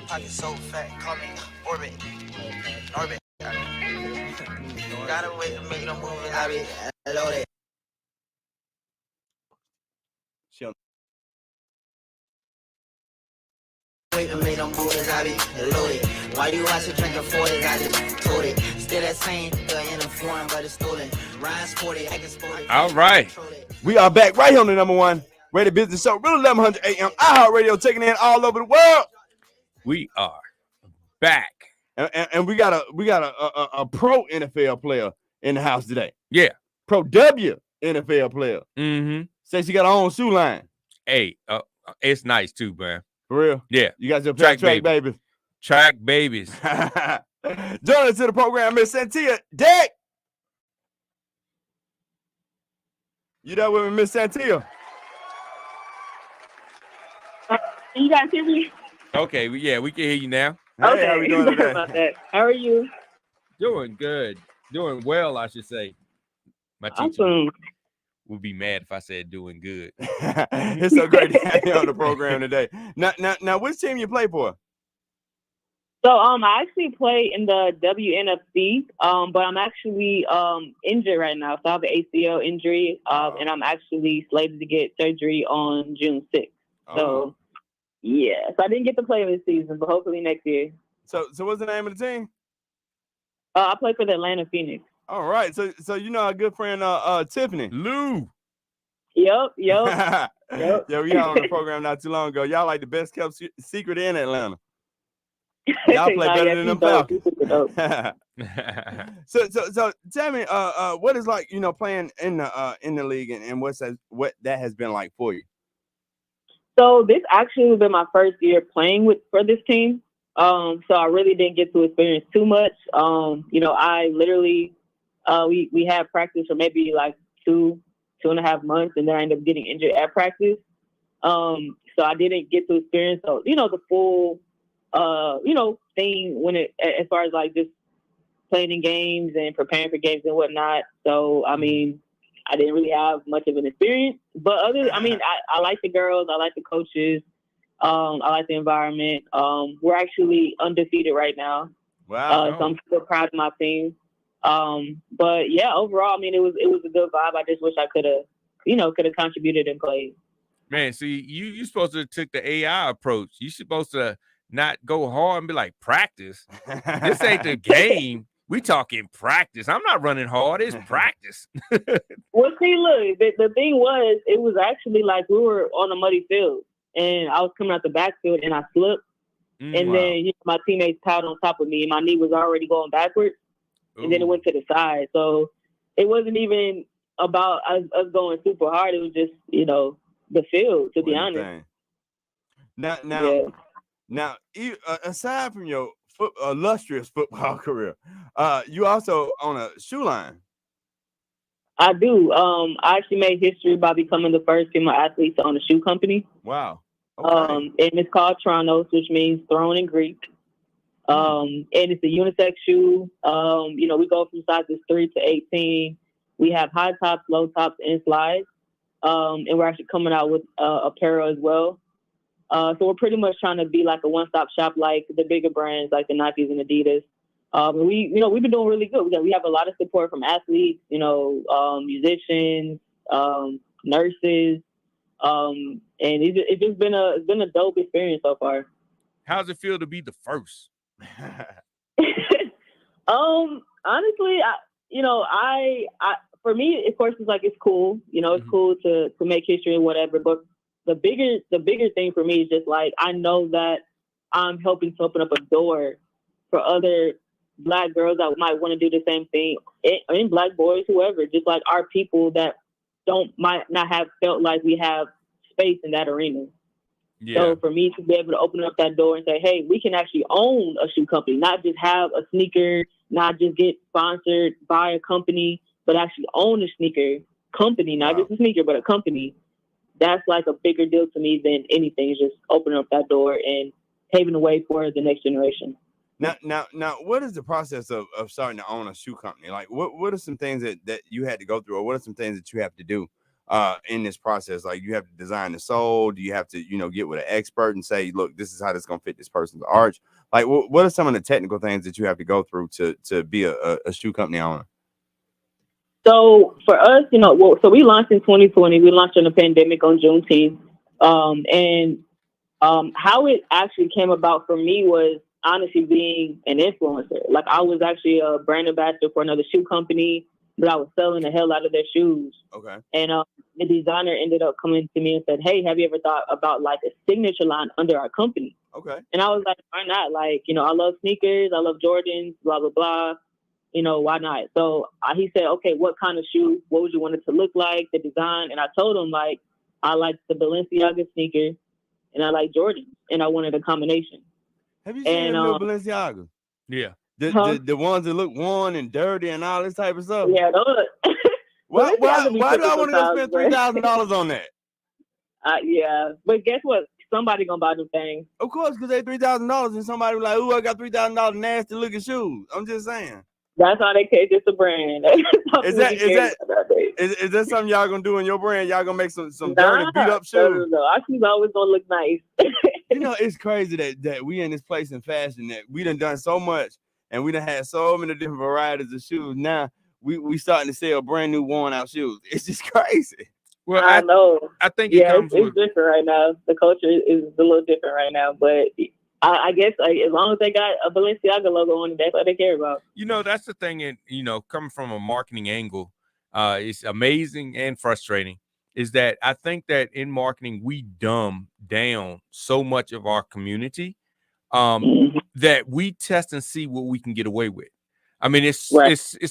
Pocket so fat, call me orbit. Orbit. Gotta wait to make no moves. I be loaded. Wait to make no moves. I be loaded. Why you watching drinking 40s? I just told it. Still that same in the form, but it's stolen. Ryan sporty, I can sport it. All right. We are back right here on the number one rated business show, Real 1100 AM, iHeartRadio, taking in all over the world. We are back. And we got a pro NFL player in the house today. Yeah. Pro W NFL player. Mm-hmm. Says she got her own shoe line. Hey, it's nice too, man. For real? Yeah. You guys are track babies. Track babies. Join us to the program, Miss Santia Deck. You there with me, Miss Santia? You guys hear me? Okay, yeah, we can hear you now. Hey, Okay. how we doing today? About that. How are you? Doing good. Doing well, I should say. My teacher Awesome. would be mad if I said doing good. It's so great to have you on the program today. Now, which team you play for? So, I actually play in the WNFC, but I'm actually injured right now. So I have an ACL injury, and I'm actually slated to get surgery on June 6th. So, yeah. So I didn't get to play this season, but hopefully next year. So what's the name of the team? I play for the Atlanta Phoenix. All right. So you know our good friend Tiffany. Lou. Yep. Yeah, we had on the program not too long ago. Y'all like the best kept secret in Atlanta. Y'all play better than them Falcons. So tell me, what is like, playing in the league and what that has been like for you? So this actually has been my first year playing for this team. So I really didn't get to experience too much. I literally we had practice for maybe like 2.5 months, and then I ended up getting injured at practice. So I didn't get to experience the full thing when as far as like just playing in games and preparing for games and whatnot. So I mean, I didn't really have much of an experience, but I like the girls, I like the coaches, I like the environment. We're actually undefeated right now. Wow. So I'm still proud of my team. But yeah, overall, I mean, it was a good vibe. I just wish I could have contributed and played. Man, see, you supposed to have took the AI approach. You supposed to not go hard and be like, practice. This ain't the game. We talking practice. I'm not running hard. It's practice. Well, see, look, the thing was, it was actually like we were on a muddy field, and I was coming out the backfield, and I slipped. And then my teammates piled on top of me, and my knee was already going backwards. Ooh. And then it went to the side. So it wasn't even about us going super hard. It was just, the field, to be honest. Now, aside from your illustrious football career, you also own a shoe line. I do. I actually made history by becoming the first female athlete to own a shoe company. Wow. Okay. And it's called Tronos, which means throne in Greek. And it's a unisex shoe. We go from sizes 3 to 18. We have high tops, low tops, and slides. And we're actually coming out with apparel as well. So we're pretty much trying to be like a one-stop shop, like the bigger brands, like the Nikes and Adidas. We've been doing really good. We have a lot of support from athletes, musicians, nurses, and it's just been a dope experience so far. How's it feel to be the first? Honestly, for me, of course, it's cool. It's cool to make history and whatever. But the bigger thing for me is just like, I know that I'm helping to open up a door for other Black girls that might want to do the same thing, and Black boys, whoever, just like our people that might not have felt like we have space in that arena. Yeah. So for me to be able to open up that door and say, hey, we can actually own a shoe company, not just have a sneaker, not just get sponsored by a company, but actually own a sneaker company, not just a sneaker, but a company. That's like a bigger deal to me than anything. Is just opening up that door and paving the way for the next generation. Now, what is the process of starting to own a shoe company? Like, what are some things that you had to go through, or what are some things that you have to do in this process? Like, you have to design the sole. Do you have to, get with an expert and say, look, this is how this is going to fit this person's arch? Like, what are some of the technical things that you have to go through to be a shoe company owner? So for us, so we launched in 2020. We launched in the pandemic on Juneteenth. How it actually came about for me was honestly being an influencer. Like, I was actually a brand ambassador for another shoe company, but I was selling the hell out of their shoes. Okay. And the designer ended up coming to me and said, hey, have you ever thought about like a signature line under our company? Okay. And I was like, why not? Like, I love sneakers. I love Jordans, blah, blah, blah. Why not? So he said, okay, what kind of shoe? What would you want it to look like, the design? And I told him, like, I like the Balenciaga sneaker and I like Jordans, and I wanted a combination. Have you seen them new Balenciaga? Yeah. The ones that look worn and dirty and all this type of stuff? Yeah, those. Why do I want to go spend $3,000 on that? Yeah, but guess what? Somebody gonna buy them things. Of course, because they $3,000 and somebody was like, "Ooh, I got $3,000 nasty looking shoes." I'm just saying. That's how they catch it's a brand. Is that something y'all gonna do in your brand? Y'all gonna make some dirty beat up shoes? No. Our shoes always gonna look nice. It's crazy that we in this place in fashion that we done so much and we done had so many different varieties of shoes. Now we starting to sell brand new worn out shoes. It's just crazy. Well, I know. I think it's different right now. The culture is a little different right now, but I guess as long as they got a Balenciaga logo on it, that's what they care about. That's the thing. And coming from a marketing angle, it's amazing and frustrating. Is that I think that in marketing we dumb down so much of our community that we test and see what we can get away with. I mean, it's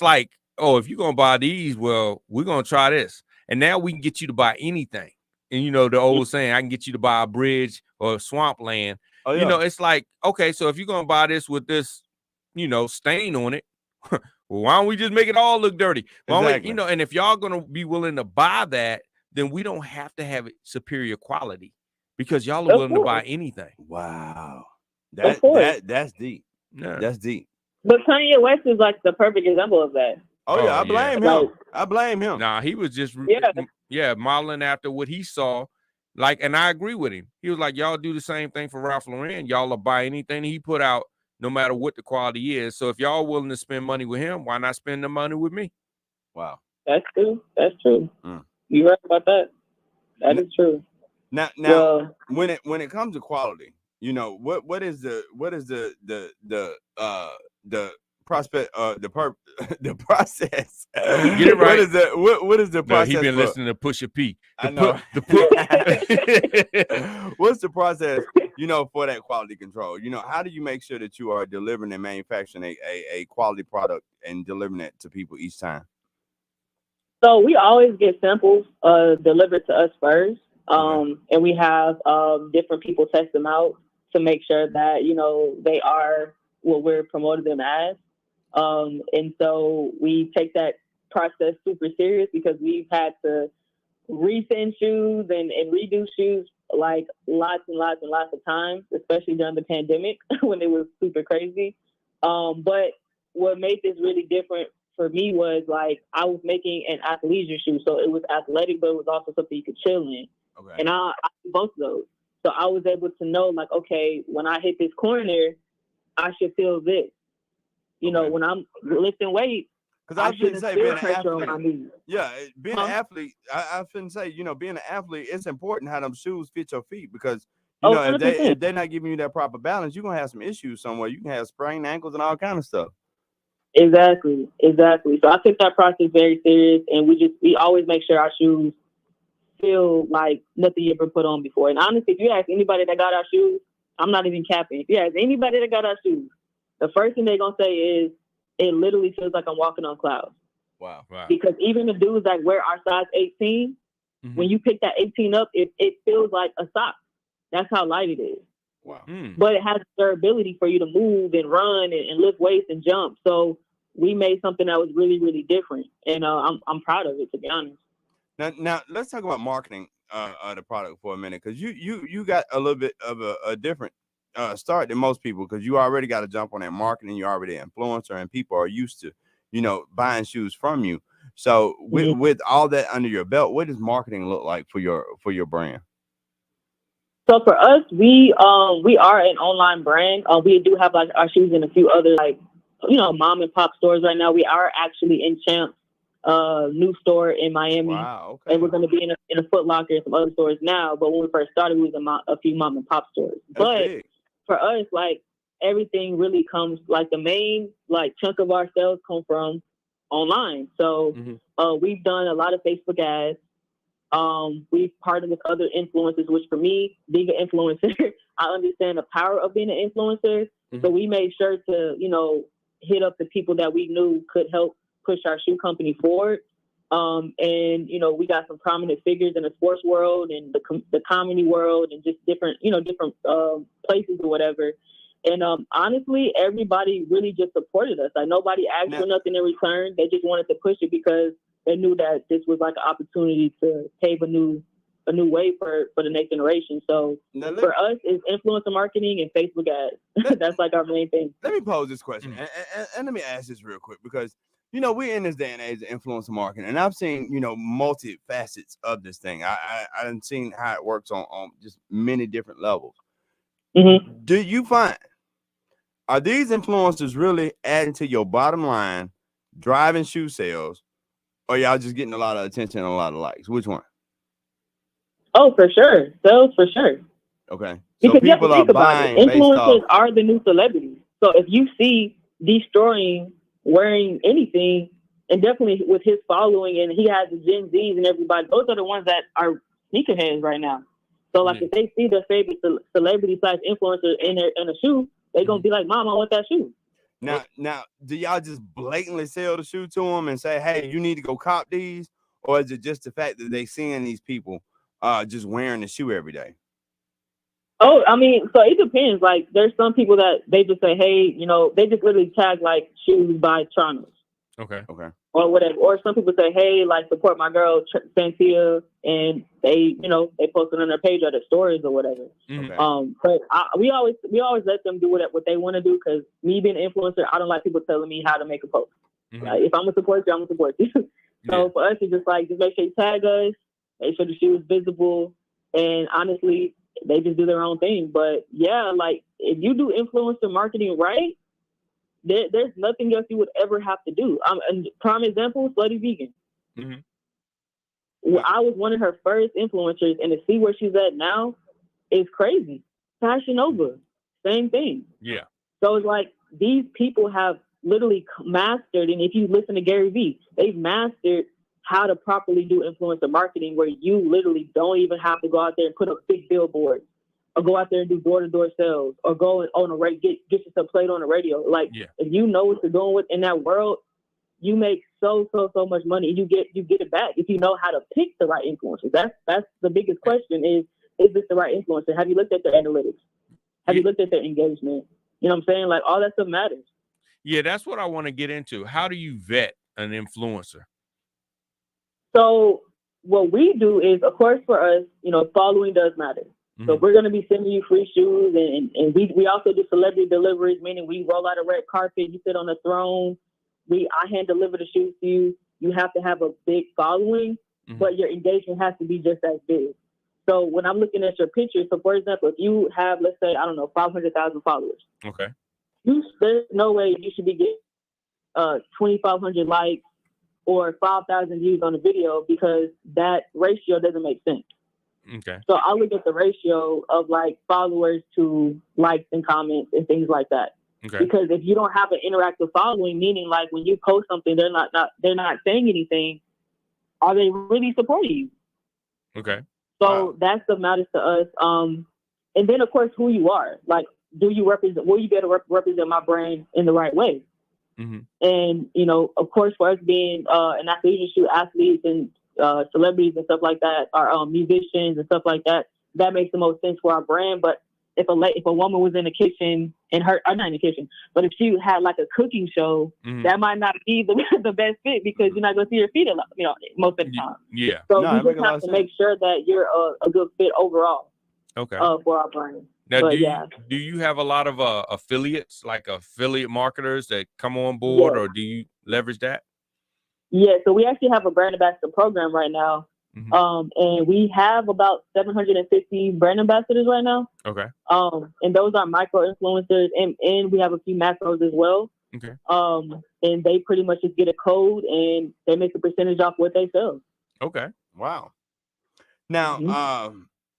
like, oh, if you're gonna buy these, well, we're gonna try this. And now we can get you to buy anything. And the old saying, I can get you to buy a bridge or swampland. Oh, yeah. It's like, okay, so if you're gonna buy this with this, stain on it, well, why don't we just make it all look dirty? Exactly. And if y'all gonna be willing to buy that, then we don't have to have superior quality because y'all are willing to buy anything. Wow. That's deep. Yeah. That's deep. But Kanye West is like the perfect example of that. Oh yeah, I blame him. I blame him. Nah, he was just modeling after what he saw. Like, and I agree with him. He was like, y'all do the same thing for Ralph Lauren. Y'all will buy anything he put out, no matter what the quality is. So if y'all willing to spend money with him, why not spend the money with me? Wow. That's true. You're right about that. That is true. Now when it comes to quality, what is the prospect the process. Get it right. What is the process? He been listening to Pusha P. I know. What's the process, for that quality control? How do you make sure that you are delivering and manufacturing a quality product and delivering it to people each time? So we always get samples delivered to us first. And we have different people test them out to make sure that, they are what we're promoting them as. And so we take that process super serious because we've had to resend shoes and redo shoes like lots and lots and lots of times, especially during the pandemic when it was super crazy. But what made this really different for me was like I was making an athleisure shoe. So it was athletic, but it was also something you could chill in. Okay. And I did both of those. So I was able to know like, okay, when I hit this corner, I should feel this. When I'm lifting weights, because I shouldn't say being an athlete. Yeah, being an athlete, I shouldn't say, being an athlete, it's important how them shoes fit your feet because if they're not giving you that proper balance, you're gonna have some issues somewhere. You can have sprained ankles and all kind of stuff. Exactly. So I took that process very serious, and we always make sure our shoes feel like nothing you ever put on before. And honestly, if you ask anybody that got our shoes, I'm not even capping. If you ask anybody that got our shoes, the first thing they're going to say is, it literally feels like I'm walking on clouds. Wow. Because even the dudes that wear our size 18, when you pick that 18 up, it feels like a sock. That's how light it is. Wow. But it has durability for you to move and run and lift weights and jump. So we made something that was really, really different. And I'm proud of it, to be honest. Now let's talk about marketing the product for a minute, because you got a little bit of a different start than most people, because you already got to jump on that marketing. You're already an influencer, and people are used to buying shoes from you. So with all that under your belt, what does marketing look like for your brand? So for us, we are an online brand. We do have like our shoes in a few other like, mom and pop stores right now. We are actually in Champs, new store in Miami. Wow, okay. And we're going to be in a Foot Locker and some other stores now. But when we first started, we was in a few mom and pop stores. That's but big. For us, like everything really comes, like the main like chunk of our sales come from online. So we've done a lot of Facebook ads. We've partnered with other influencers, which for me, being an influencer, I understand the power of being an influencer. So we made sure to, hit up the people that we knew could help push our shoe company forward. And, we got some prominent figures in the sports world and the comedy world and just different places or whatever. And honestly, everybody really just supported us. Like nobody asked for nothing in return. They just wanted to push it because they knew that this was like an opportunity to pave a new way for the next generation. So for us, it's influencer marketing and Facebook ads. That's like our main thing. Let me pose this question, and let me ask this real quick because we're in this day and age of influencer marketing, and I've seen multi facets of this thing. I've seen how it works on just many different levels. Do you find are these influencers really adding to your bottom line, driving shoe sales? Or y'all just getting a lot of attention and a lot of likes? Which one? Oh, for sure. Sales for sure. Okay. So because people are buying. Influencers are the new celebrities. So if you see Destroying wearing anything, and definitely with his following, and he has the Gen Zs and everybody, those are the ones that are sneakerheads right now. So like if they see their favorite celebrity / influencer in a shoe, they're gonna be like, "Mom, I want that shoe." Now, do y'all just blatantly sell the shoe to them and say, "Hey, you need to go cop these," or is it just the fact that they seeing these people just wearing the shoe every day? Oh, I mean, so it depends. Like, there's some people that they just say, "Hey, they just literally tag like shoes by Toronto." Okay. Or whatever. Or some people say, "Hey, like support my girl Santia," and they post it on their page or their stories or whatever. Okay. But we always let them do what they want to do, because me being an influencer, I don't like people telling me how to make a post. Like, if I'm gonna support you, I'm gonna support you. So for us, it's just like just make sure you tag us, make sure the shoe is visible, and honestly, they just do their own thing. But yeah, like if you do influencer marketing right, there's nothing else you would ever have to do. And prime example, Slutty Vegan. I was one of her first influencers, and to see where she's at now is crazy. Fashion Nova, same thing. Yeah. So it's like these people have literally mastered, and if you listen to Gary Vee, they've mastered how to properly do influencer marketing, where you literally don't even have to go out there and put up big billboards, or go out there and do door-to-door sales, or go on a radio, get yourself played on the radio. Like, if you know what you're doing with in that world, you make so much money. You get it back if you know how to pick the right influencers. That's the biggest question: is this the right influencer? Have you looked at their analytics? Have you looked at their engagement? You know what I'm saying? Like, all that stuff matters. Yeah, that's what I want to get into. How do you vet an influencer? So what we do is, of course, for us, following does matter. So we're going to be sending you free shoes, and we also do celebrity deliveries, meaning we roll out a red carpet, you sit on the throne, I hand deliver the shoes to you. You have to have a big following, but your engagement has to be just as big. So when I'm looking at your pictures, so for example, if you have, let's say, 500,000 followers. Okay. There's no way you should be getting 2,500 likes or 5,000 views on a video, because that ratio doesn't make sense. Okay. So I look at the ratio of like followers to likes and comments and things like that. Okay. Because if you don't have an interactive following, meaning like when you post something, they're not saying anything, are they really supporting you? Okay. So that's the matters to us. And then of course who you are. Like, will you be able to represent my brand in the right way? And of course, for us being an athletic shoe athletes and celebrities and stuff like that, our musicians and stuff like that, that makes the most sense for our brand. But if a woman was in the kitchen and not in the kitchen, but if she had like a cooking show, that might not be the best fit, because you're not going to see her feet a lot, most of the time. Yeah. So we just have to make sure that you're a good fit overall. Okay. For our brand. Now, do you have a lot of affiliates, like affiliate marketers that come on board, or do you leverage that? Yeah, so we actually have a brand ambassador program right now. And we have about 750 brand ambassadors right now. Okay. And those are micro influencers, and we have a few macros as well. Okay. And they pretty much just get a code and they make a percentage off what they sell. Okay. Wow. Now,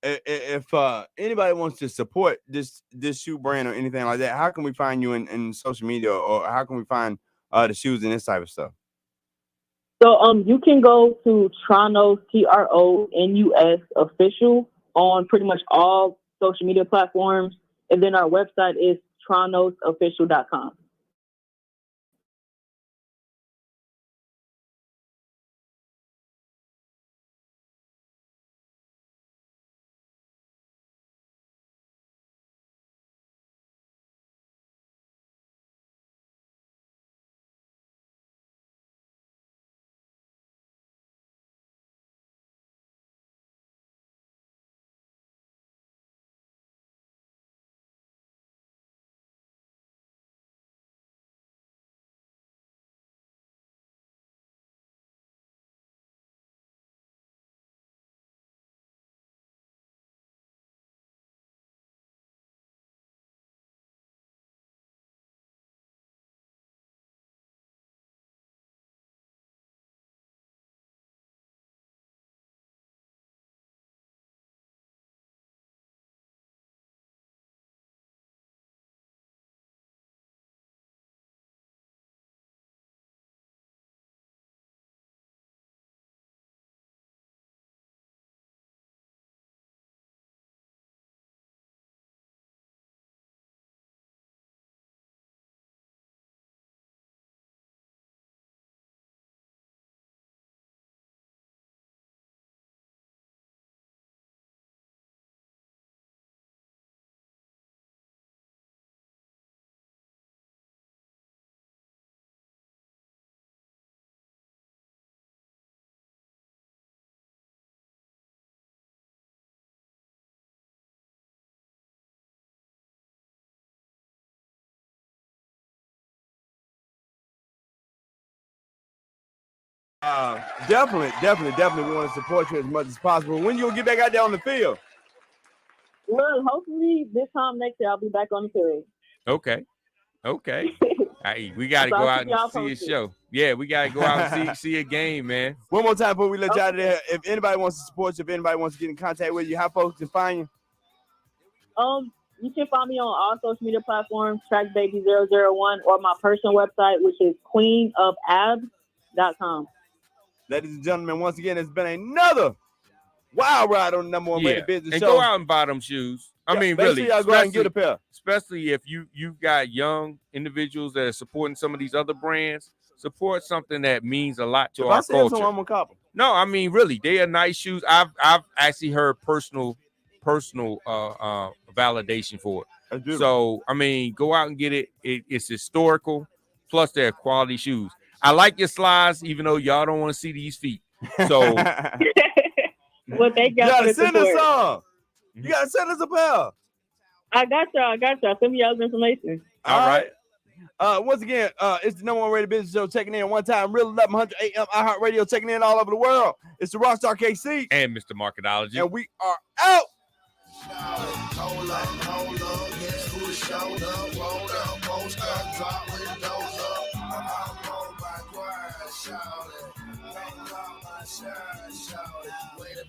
if anybody wants to support this shoe brand or anything like that, how can we find you in social media, or how can we find the shoes and this type of stuff? So you can go to Tronos, TRONUS official on pretty much all social media platforms, and then our website is tronosofficial.com. Definitely we want to support you as much as possible. When you'll get back out there on the field? Well, hopefully this time next year I'll be back on the field. Okay. Hey, we got to go out and see a show. Yeah, we got to go out and see a game, man. One more time before we let you out of there. If anybody wants to support you, if anybody wants to get in contact with you, how folks can find you? You can find me on all social media platforms, TrackBaby001, or my personal website, which is queenofabs.com. Ladies and gentlemen, once again, it's been another wild ride on the #1 rated business and show. Go out and buy them shoes. I mean, really, sure y'all go out and get a pair. Especially if you've got young individuals that are supporting some of these other brands. Support something that means a lot to our culture. I'm gonna cop them. No, I mean, really, they are nice shoes. I've actually heard personal validation for it. So I mean, go out and get it. It's historical, plus they're quality shoes. I like your slides, even though y'all don't want to see these feet. So what they got? You gotta send us some. You gotta send us a pair. I got y'all. Send me y'all's information. All right. Once again, it's the #1 rated business show, checking in one time. Real 1100 AM iHeartRadio, checking in all over the world. It's the Rockstar KC and Mr. Marketology, and we are out. Hold up, guess who showed up? Rolled up, post up, drop windows up. I'm on my grind, shout it. Make all my shine, shout it. Wait a minute.